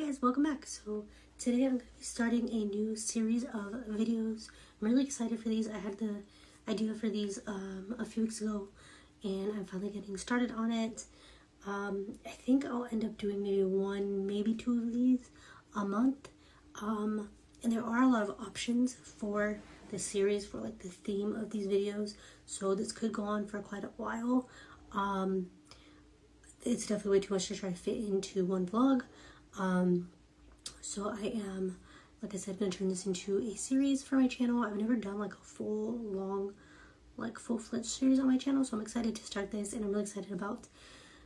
guys, welcome back. So today I'm going to be starting a new series of videos. I'm really excited for these. I had the idea for these a few weeks ago and I'm finally getting started on it. I think I'll end up doing maybe one, maybe two of these a month. And there are a lot of options for the series, for like the theme of these videos. So this could go on for quite a while. It's definitely way too much to try to fit into one vlog. So I am, like I said, going to turn this into a series for my channel. I've never done like a full-fledged series on my channel, so I'm excited to start this, and I'm really excited about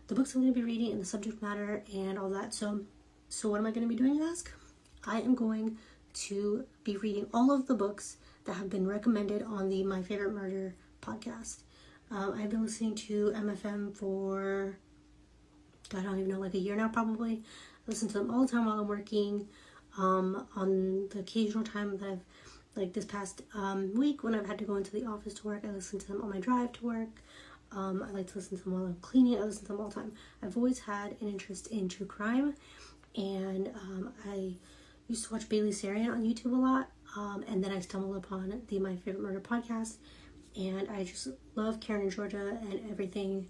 the books I'm going to be reading and the subject matter and all that. So what am I going to be doing, you ask? I am going to be reading all of the books that have been recommended on the My Favorite Murder podcast. I've been listening to MFM for, God, I don't even know, like a year now probably. I listen to them all the time while I'm working. On the occasional time that I've, like this past week when I've had to go into the office to work, I listen to them on my drive to work. I like to listen to them while I'm cleaning. I listen to them all the time. I've always had an interest in true crime, and I used to watch Sarian on YouTube a lot, and then I stumbled upon the My Favorite Murder podcast, and I just love Karen and Georgia and everything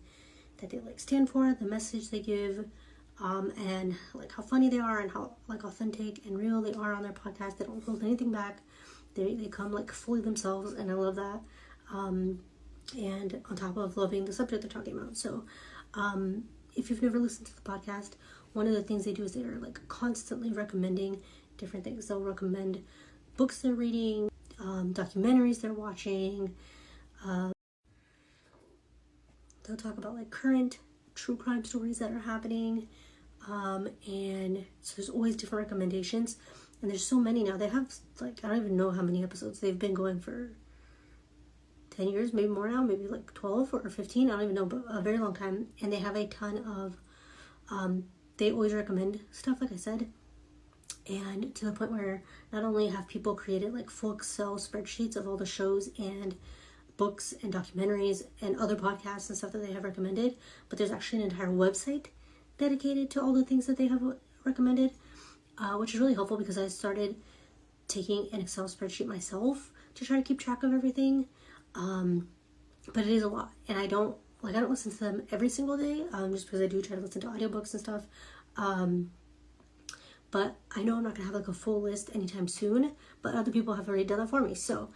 that they like stand for, the message they give, and like how funny they are and how like authentic and real they are on their podcast. They don't hold anything back. They come like fully themselves, and I love that. And on top of loving the subject they're talking about. So if you've never listened to the podcast, one of the things they do is they're like constantly recommending different things. They'll recommend books they're reading, documentaries they're watching. They'll talk about like current true crime stories that are happening, and so there's always different recommendations, and there's so many now. They have like, I don't even know how many episodes they've been going for. 10 years, maybe more now, maybe like 12 or 15, I don't even know, but a very long time. And they have a ton of they always recommend stuff, like I said, and to the point where not only have people created like full Excel spreadsheets of all the shows and books and documentaries and other podcasts and stuff that they have recommended, but there's actually an entire website dedicated to all the things that they have recommended, which is really helpful because I started taking an Excel spreadsheet myself to try to keep track of everything, but it is a lot, and I don't listen to them every single day, just because I do try to listen to audiobooks and stuff, but I know I'm not gonna have like a full list anytime soon, but other people have already done that for me. So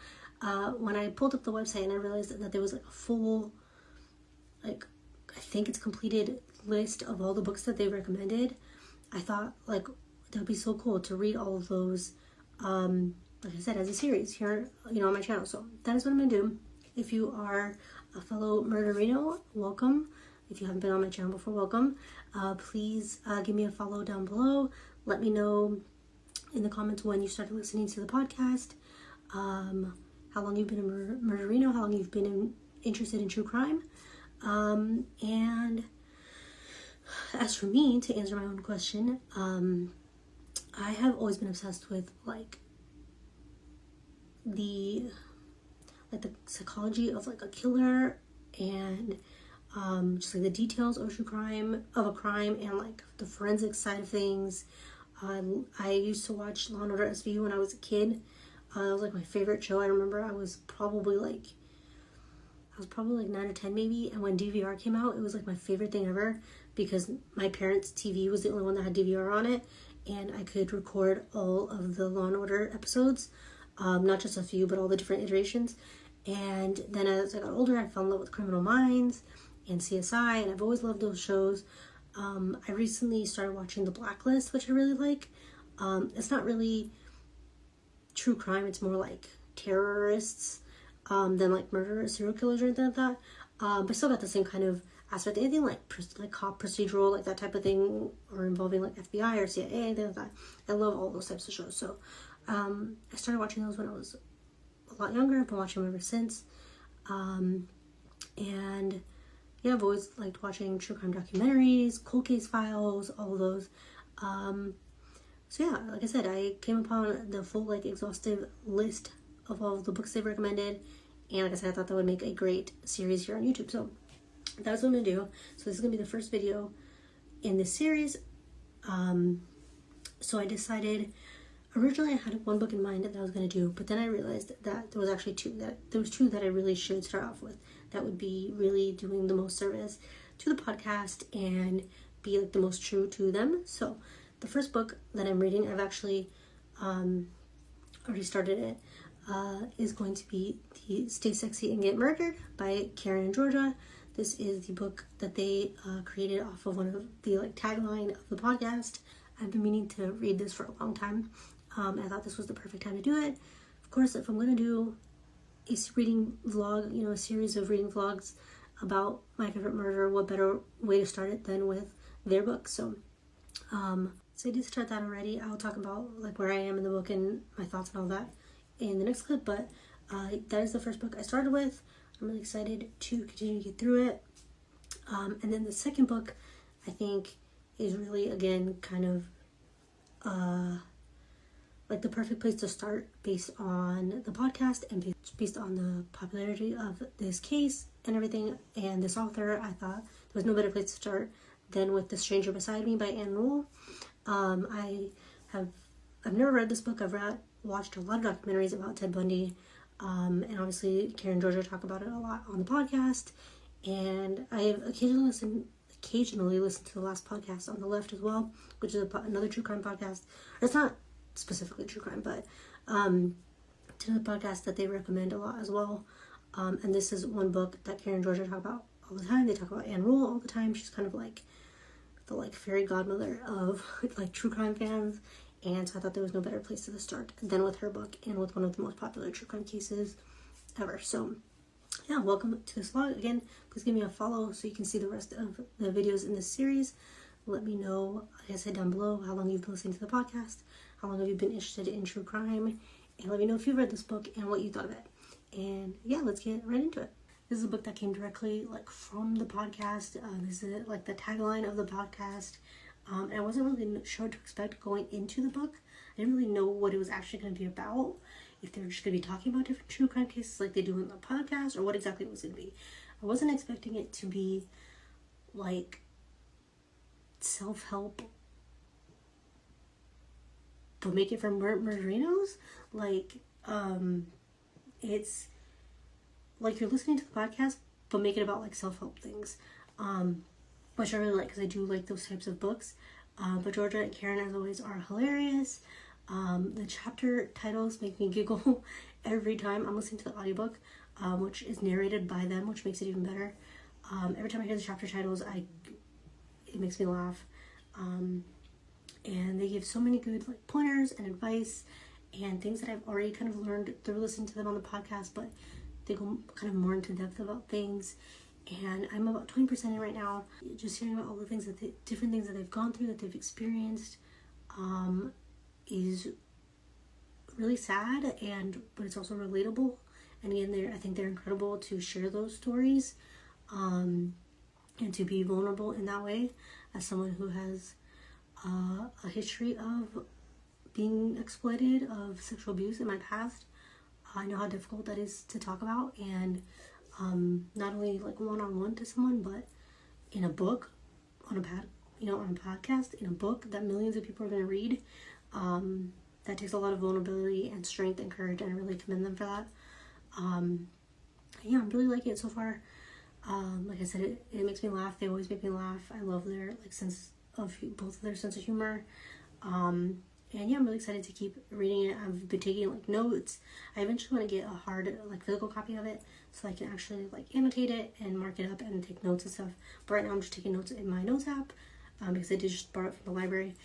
when I pulled up the website and I realized that there was like a full, like, I think it's completed list of all the books that they recommended, I thought like that would be so cool to read all of those, like I said, as a series here, on my channel. So that is what I'm gonna do. If you are a fellow murderino, welcome. If you haven't been on my channel before, welcome. Please give me a follow down below. Let me know in the comments when you started listening to the podcast, how long you've been a murderino, how long you've been interested in true crime. And as for me, to answer my own question, I have always been obsessed with like the psychology of like a killer, and just like the details of a crime, and like the forensic side of things. I used to watch Law and Order SVU when I was a kid. That was like my favorite show. I remember I was probably like 9 or 10 maybe, and when DVR came out, it was like my favorite thing ever because my parents' TV was the only one that had DVR on it, and I could record all of the Law and Order episodes, not just a few, but all the different iterations. And then as I got older, I fell in love with Criminal Minds and CSI, and I've always loved those shows. I recently started watching The Blacklist, which I really like. It's not really true crime, it's more like terrorists than like murderers, serial killers or anything like that. But still got the same kind of aspect. Anything like cop procedural, like that type of thing, or involving like FBI or CIA, anything like that. I love all those types of shows. So I started watching those when I was a lot younger. I've been watching them ever since. And yeah, I've always liked watching true crime documentaries, cold case files, all of those. So yeah, like I said, I came upon the full like exhaustive list of all of the books they've recommended, and like I said, I thought that would make a great series here on YouTube. So that's what I'm gonna do. So this is gonna be the first video in this series. So I decided, originally I had one book in mind that I was going to do, but then I realized that there was actually two that I really should start off with that would be really doing the most service to the podcast and be like the most true to them. So the first book that I'm reading, I've actually already started it, is going to be the Stay Sexy and Get Murdered by Karen and Georgia. This is the book that they created off of one of the tagline of the podcast. I've been meaning to read this for a long time. I thought this was the perfect time to do it. Of course, if I'm going to do a reading vlog, a series of reading vlogs about my favorite murder, what better way to start it than with their book? So I did start that already. I'll talk about where I am in the book and my thoughts and all that in the next clip, but that is the first book I started with. I'm really excited to continue to get through it. And then the second book, I think, is really, again, kind of the perfect place to start based on the podcast and based on the popularity of this case and everything and this author. I thought there was no better place to start than with The Stranger Beside Me by Ann Rule. I've never read this book. I've watched a lot of documentaries about Ted Bundy, and obviously Karen and Georgia talk about it a lot on the podcast, and I have occasionally listened to the last podcast on the left as well, which is another true crime podcast. It's not specifically true crime, but it's another podcast that they recommend a lot as well. And this is one book that Karen and Georgia talk about all the time. They talk about Ann Rule all the time. She's kind of like the fairy godmother of true crime fans, and so I thought there was no better place to start than with her book and with one of the most popular true crime cases ever. So yeah, welcome to this vlog. Again, please give me a follow so you can see the rest of the videos in this series. Let me know, like I said, down below, how long you've been listening to the podcast, how long have you been interested in true crime, and let me know if you've read this book and what you thought of it. And yeah, let's get right into it. This is a book that came directly from the podcast. This is the tagline of the podcast. And I wasn't really sure what to expect going into the book. I didn't really know what it was actually going to be about. If they were just going to be talking about different true crime cases like they do in the podcast, or what exactly it was going to be. I wasn't expecting it to be self-help, but make it for murderinos. It's you're listening to the podcast, but make it about self-help things, which I really like because I do like those types of books. But Georgia and Karen, as always, are hilarious. The chapter titles make me giggle every time I'm listening to the audiobook, which is narrated by them, which makes it even better. Every time I hear the chapter titles, it makes me laugh. And they give so many good pointers and advice and things that I've already kind of learned through listening to them on the podcast, but they go kind of more into depth about things. And I'm about 20% in right now, just hearing about all the things different things that they've gone through, that they've experienced, is really sad, but it's also relatable. And again, I think they're incredible to share those stories, and to be vulnerable in that way as someone who has a history of being exploited, of sexual abuse in my past. I know how difficult that is to talk about, and not only one-on-one to someone, but in a book, on a podcast, in a book that millions of people are going to read. That takes a lot of vulnerability and strength and courage, and I really commend them for that. Yeah, I'm really liking it so far. Like I said, it makes me laugh. They always make me laugh. I love their both of their sense of humor. And yeah, I'm really excited to keep reading it. I've been taking notes. I eventually want to get a hard physical copy of it so I can actually annotate it and mark it up and take notes and stuff. But right now I'm just taking notes in my notes app, because I did just borrow it from the library.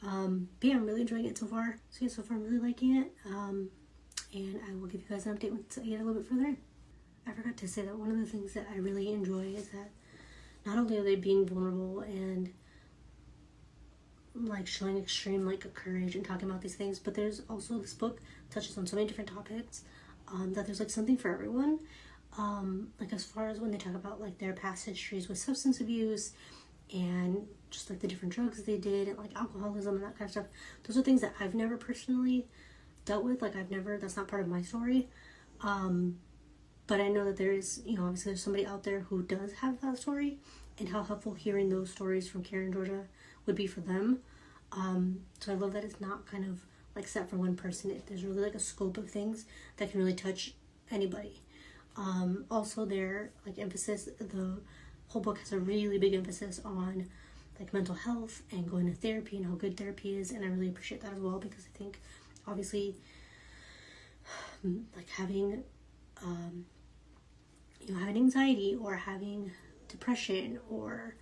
But yeah, I'm really enjoying it so far. So yeah, so far I'm really liking it. And I will give you guys an update once I get a little bit further in. I forgot to say that one of the things that I really enjoy is that not only are they being vulnerable and showing extreme courage and talking about these things, but there's also, this book touches on so many different topics, that there's something for everyone. As far as when they talk about their past histories with substance abuse and just the different drugs they did and alcoholism and that kind of stuff. Those are things that I've never personally dealt with. That's not part of my story. But I know that there is, obviously there's somebody out there who does have that story, and how helpful hearing those stories from Karen and Georgia would be for them. So I love that it's not kind of like set for one person. There's really like a scope of things that can really touch anybody. Also their like emphasis, the whole book has a really big emphasis on like mental health and going to therapy and how good therapy is, and I really appreciate that as well, because I think obviously like having having anxiety or having depression or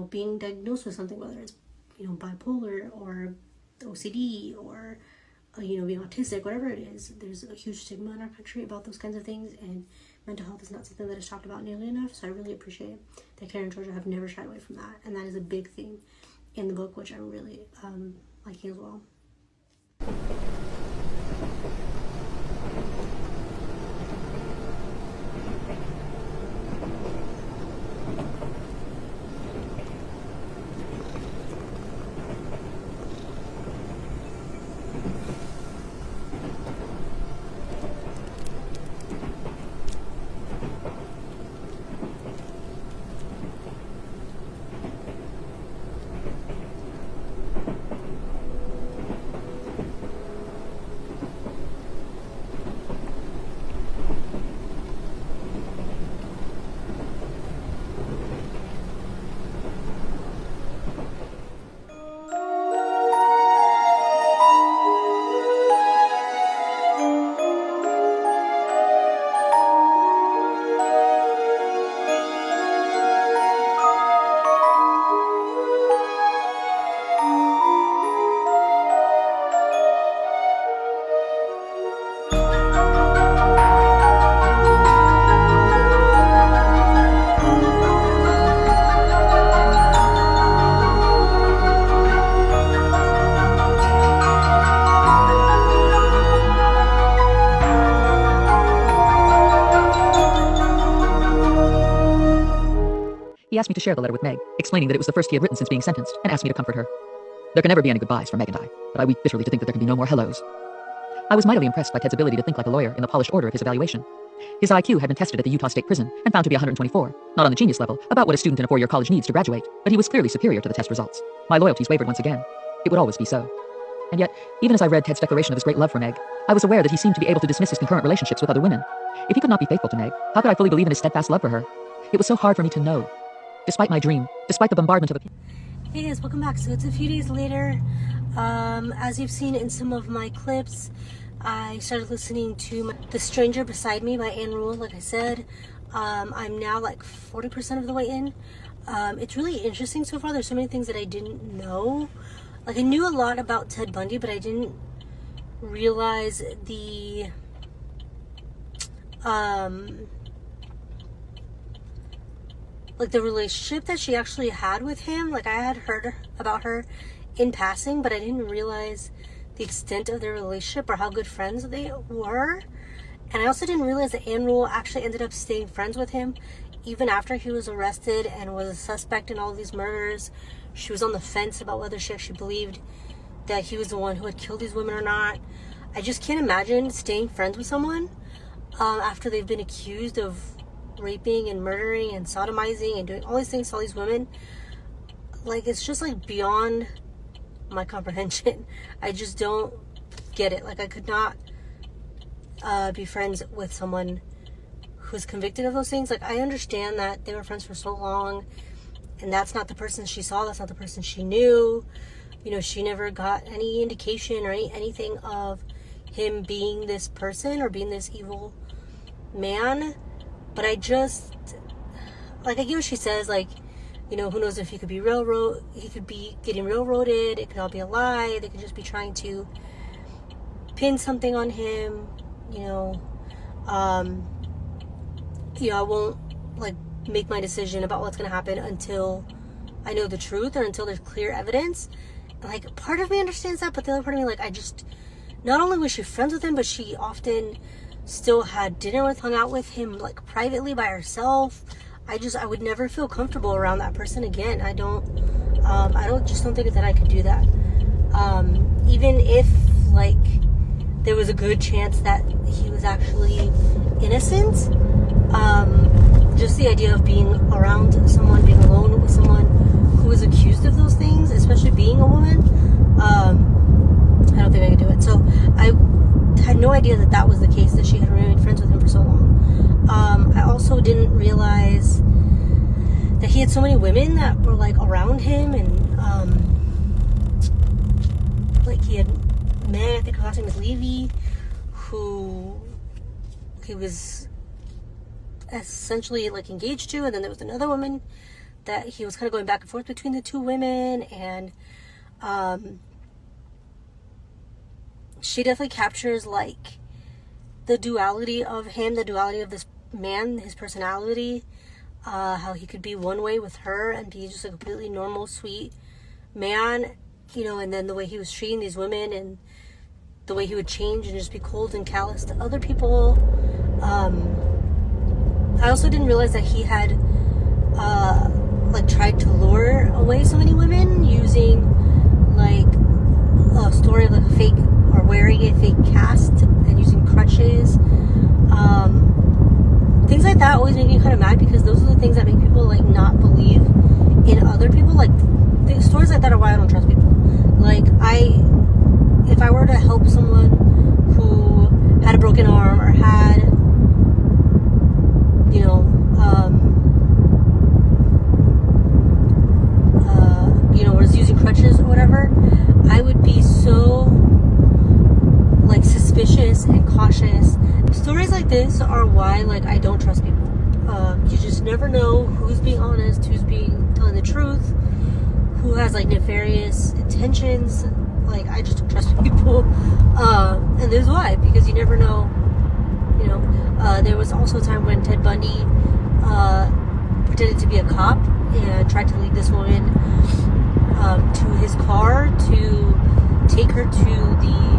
being diagnosed with something, whether it's bipolar or OCD or being autistic, whatever it is, there's a huge stigma in our country about those kinds of things, and mental health is not something that is talked about nearly enough. So I really appreciate that Karen and Georgia have never shied away from that, and that is a big thing in the book, which I'm really liking as well. He asked me to share the letter with Meg, explaining that it was the first he had written since being sentenced, and asked me to comfort her. There can never be any goodbyes for Meg and I, but I weep bitterly to think that there can be no more hellos. I was mightily impressed by Ted's ability to think like a lawyer in the polished order of his evaluation. His IQ had been tested at the Utah State Prison and found to be 124, not on the genius level, about what a student in a 4-year college needs to graduate, but he was clearly superior to the test results. My loyalties wavered once again. It would always be so. And yet, even as I read Ted's declaration of his great love for Meg, I was aware that he seemed to be able to dismiss his concurrent relationships with other women. If he could not be faithful to Meg, how could I fully believe in his steadfast love for her? It was so hard for me to know. Despite my dream, despite the bombardment of Hey guys, welcome back. So it's a few days later. As you've seen in some of my clips, I started listening to The Stranger Beside Me by Ann Rule, like I said. I'm now like 40% of the way in. It's really interesting so far. There's so many things that I didn't know. Like, I knew a lot about Ted Bundy, but I didn't realize the like the relationship that she actually had with him. Like, I had heard about her in passing, but I didn't realize the extent of their relationship or how good friends they were. And I also didn't realize that Ann Rule actually ended up staying friends with him even after he was arrested and was a suspect in all these murders. She was on the fence about whether she actually believed that he was the one who had killed these women or not. I just can't imagine staying friends with someone after they've been accused of raping and murdering and sodomizing and doing all these things to all these women. Like, it's just like beyond my comprehension. I just don't get it. Like, I could not be friends with someone who's convicted of those things. Like, I understand that they were friends for so long, and that's not the person she saw, that's not the person she knew. You know, she never got any indication or anything of him being this person or being this evil man. But I just, like, I get what she says, like, you know, who knows if he could be getting railroaded, it could all be a lie, they could just be trying to pin something on him, you know. I won't, like, make my decision about what's going to happen until I know the truth or until there's clear evidence. Like, part of me understands that, but the other part of me, like, I just, not only was she friends with him, but she often still had dinner with, hung out with him, like, privately by herself. I would never feel comfortable around that person again. I don't think that I could do that. Even if, like, there was a good chance that he was actually innocent, just the idea of being around someone, being alone with someone who was accused of those things, especially being a woman, he had so many women that were like around him, and like he had men, I think her last name is Levy, who he was essentially like engaged to, and then there was another woman that he was kind of going back and forth between the two women, and she definitely captures like the duality of him, the duality of this man, his personality, how he could be one way with her and be just a completely normal, sweet man, you know, and then the way he was treating these women and the way he would change and just be cold and callous to other people. I also didn't realize that he had like tried to lure away so many women using like a story of like a fake, or wearing a fake cast and using crutches. Things like that always make me kind of mad, because those are the things that make people like not believe in other people. Like the stories like that are why I don't trust people. Like if I were to help someone who had a broken arm or had, you know, was using crutches or whatever, I would be so like suspicious and cautious. Stories like this are why like I don't trust people. You just never know who's being honest, who's telling the truth, who has like nefarious intentions. Like I just don't trust people, and there's why, because you never know. You know, there was also a time when Ted Bundy pretended to be a cop and tried to lead this woman to his car to take her to the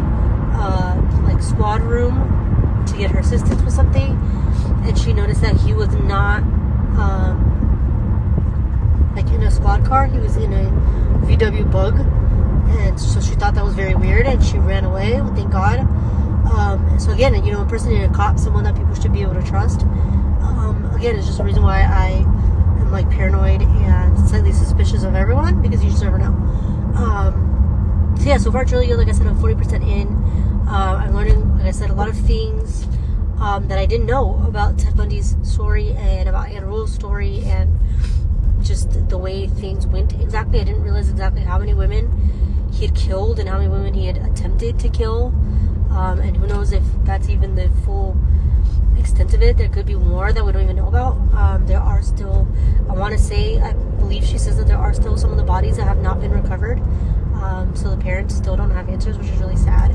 like squad room to get her assistance with something, and she noticed that he was not like in a squad car. He was in a VW Bug, and so she thought that was very weird, and she ran away. Well, thank God. So again, you know, impersonating a cop, someone that people should be able to trust. Again, it's just a reason why I am like paranoid and slightly suspicious of everyone, because you just never know. So yeah, so far it's really good. Like I said, I'm 40% in. I'm learning, like I said, a lot of things that I didn't know about Ted Bundy's story and about Anne Rule's story, and just the way things went exactly. I didn't realize exactly how many women he had killed and how many women he had attempted to kill. And who knows if that's even the full extent of it. There could be more that we don't even know about. There are still, I believe she says that there are still some of the bodies that have not been recovered. So the parents still don't have answers, which is really sad.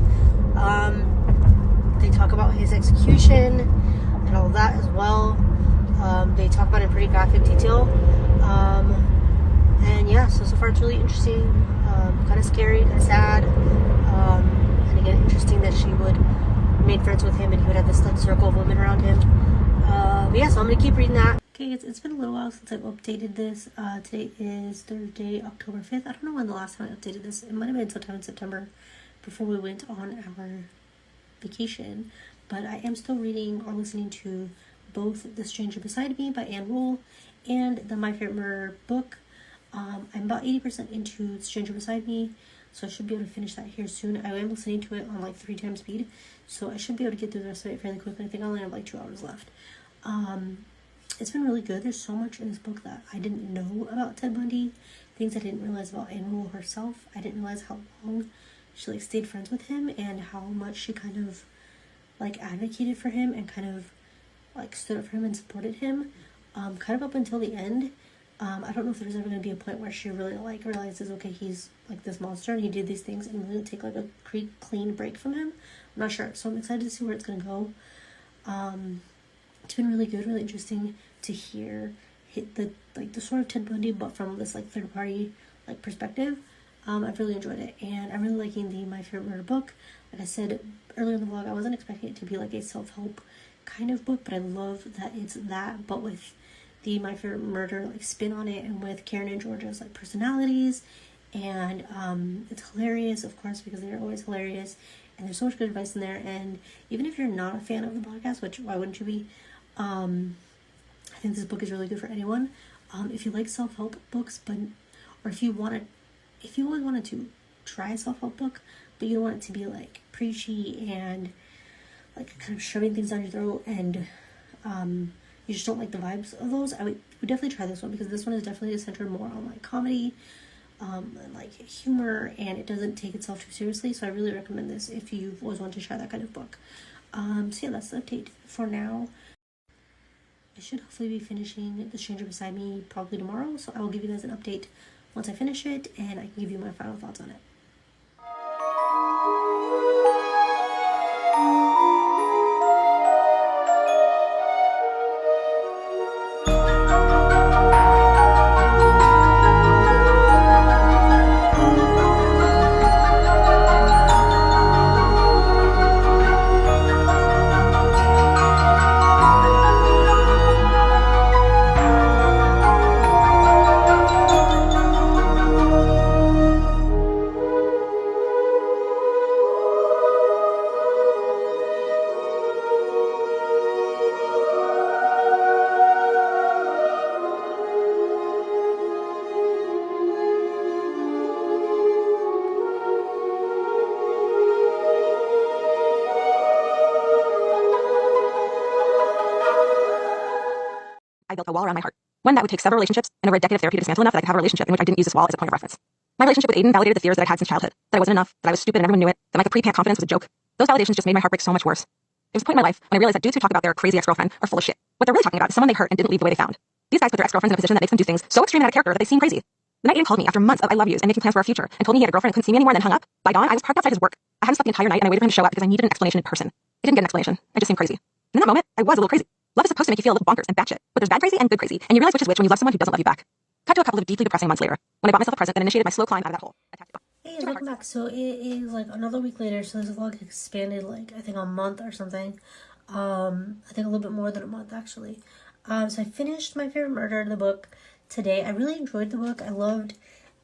They talk about his execution and all of that as well. They talk about it in pretty graphic detail. And yeah, so far it's really interesting, kind of scary, kind of sad. And again, interesting that she would made friends with him and he would have this like circle of women around him. But yeah, so I'm gonna keep reading that. Okay, it's been a little while since I've updated this. Today is Thursday, October 5th. I don't know when the last time I updated this. It might have been sometime in September before we went on our vacation. But I am still reading or listening to both The Stranger Beside Me by Anne Rule and the My Favorite Murder book. I'm about 80% into Stranger Beside Me, so I should be able to finish that here soon. I am listening to it on like 3 times speed, so I should be able to get through the rest of it fairly quickly. I think I only have like 2 hours left. It's been really good. There's so much in this book that I didn't know about Ted Bundy, things I didn't realize about Anne Rule herself. I didn't realize how long she like stayed friends with him and how much she kind of like advocated for him and kind of like stood up for him and supported him, kind of up until the end. I don't know if there's ever going to be a point where she really like realizes, okay, he's like this monster and he did these things, and really take like a clean break from him. I'm not sure, so I'm excited to see where it's going to go. It's been really good, really interesting to hear the sort of Ted Bundy, but from this like third party like perspective. I've really enjoyed it, and I'm really liking the My Favorite Murder book. Like I said earlier in the vlog, I wasn't expecting it to be like a self-help kind of book, but I love that it's that, but with the My Favorite Murder like spin on it, and with Karen and Georgia's like personalities, and it's hilarious, of course, because they're always hilarious, and there's so much good advice in there. And even if you're not a fan of the podcast, which why wouldn't you be, I think this book is really good for anyone. If you like self-help books, or if you always wanted to try a self-help book, but you don't want it to be like preachy and like kind of shoving things down your throat, and you just don't like the vibes of those, would definitely try this one, because this one is definitely centered more on like comedy, like humor, and it doesn't take itself too seriously. So I really recommend this if you've always wanted to try that kind of book. So yeah, that's the update for now. I should hopefully be finishing The Stranger Beside Me probably tomorrow, so I will give you guys an update once I finish it, and I can give you my final thoughts on it. I built a wall around my heart. One that would take several relationships and over a decade of therapy to dismantle enough that I could have a relationship in which I didn't use this wall as a point of reference. My relationship with Aiden validated the fears that I'd had since childhood, that I wasn't enough, that I was stupid and everyone knew it, that my pre-pant confidence was a joke. Those validations just made my heartbreak so much worse. There was a point in my life when I realized that dudes who talk about their crazy ex-girlfriend are full of shit. What they're really talking about is someone they hurt and didn't leave the way they found. These guys put their ex-girlfriends in a position that makes them do things so extreme and out of character that they seem crazy. The night Aiden called me after months of I love yous and making plans for our future and told me he had a girlfriend and couldn't see me anymore and then hung up, by dawn I was parked outside his work. I hadn't slept the entire night and I waited for him to show up because I needed an explanation in person. I didn't get an explanation. I just seemed crazy. And in that moment, I was a little crazy. Love is supposed to make you feel a little bonkers and batshit, but there's bad crazy and good crazy, and you realize which is which when you love someone who doesn't love you back. Cut to a couple of deeply depressing months later, when I bought myself a present that initiated my slow climb out of that hole. Hey, welcome back. So it is like another week later, so this vlog expanded like I think a month or something. I think a little bit more than a month actually. So I finished My Favorite Murder, the book, today. I really enjoyed the book. I loved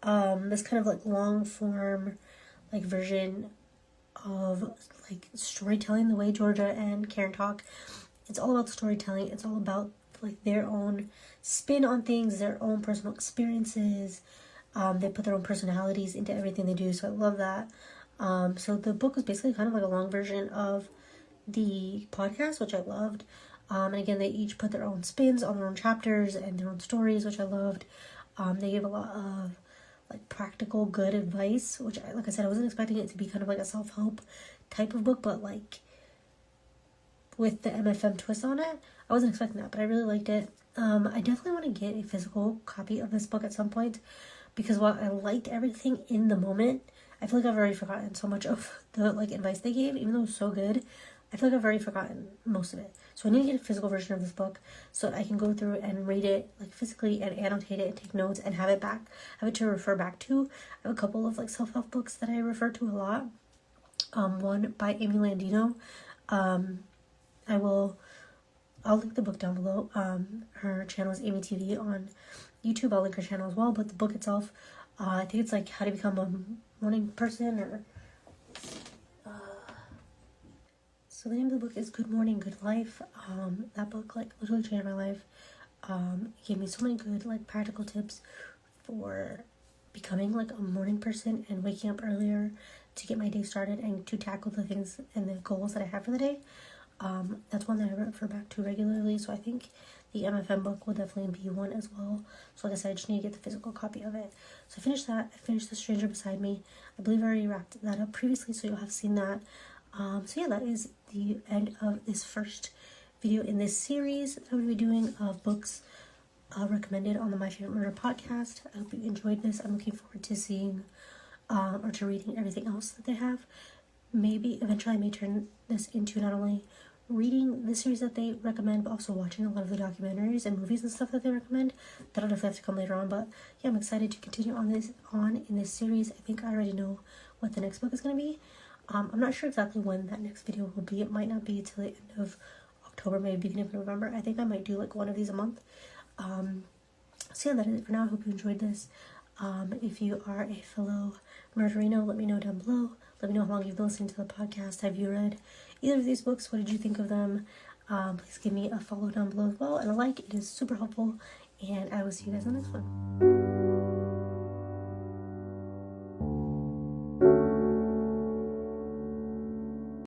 this kind of like long form like version of like storytelling, the way Georgia and Karen talk. It's all about storytelling. It's all about like their own spin on things, their own personal experiences. They put their own personalities into everything they do, so I love that. So the book was basically kind of like a long version of the podcast, which I loved. And again, they each put their own spins on their own chapters and their own stories, which I loved. They gave a lot of like practical good advice, which like I said, I wasn't expecting it to be kind of like a self-help type of book, but like with the MFM twist on it. I wasn't expecting that, but I really liked it. I definitely want to get a physical copy of this book at some point, because while I liked everything in the moment, I feel like I've already forgotten so much of the like advice they gave, even though it was so good. I feel like I've already forgotten most of it. So I need to get a physical version of this book so that I can go through and read it like physically and annotate it and take notes and have it to refer back to. I have a couple of like self-help books that I refer to a lot. One by Amy Landino. I'll link the book down below. Her channel is Amy TV on YouTube. I'll link her channel as well. But the book itself, I think it's like How to Become a Morning Person, or so the name of the book is Good Morning, Good Life. That book like literally changed my life. It gave me so many good like practical tips for becoming like a morning person and waking up earlier to get my day started and to tackle the things and the goals that I have for the day. That's one that I refer back to regularly, so I think the MFM book will definitely be one as well. So like I said, I just need to get the physical copy of it. So I finished that. I finished The Stranger Beside Me. I believe I already wrapped that up previously, so you'll have seen that. So yeah, that is the end of this first video in this series that I'm going to be doing of books recommended on the My Favorite Murder podcast. I hope you enjoyed this. I'm looking forward to seeing or to reading everything else that they have. Maybe eventually I may turn this into not only reading the series that they recommend, but also watching a lot of the documentaries and movies and stuff that they recommend. That'll definitely have to come later on, but yeah, I'm excited to continue on in this series. I think I already know what the next book is going to be. I'm not sure exactly when that next video will be. It might not be till the end of October, maybe beginning of November. I think I might do like one of these a month. So yeah, that is it for now. I hope you enjoyed this. If you are a fellow murderino, let me know down below. Let me know how long you've been listening to the podcast. Have you read either of these books? What did you think of them? Please give me a follow down below as well and a like. It is super helpful, and I will see you guys in the next one.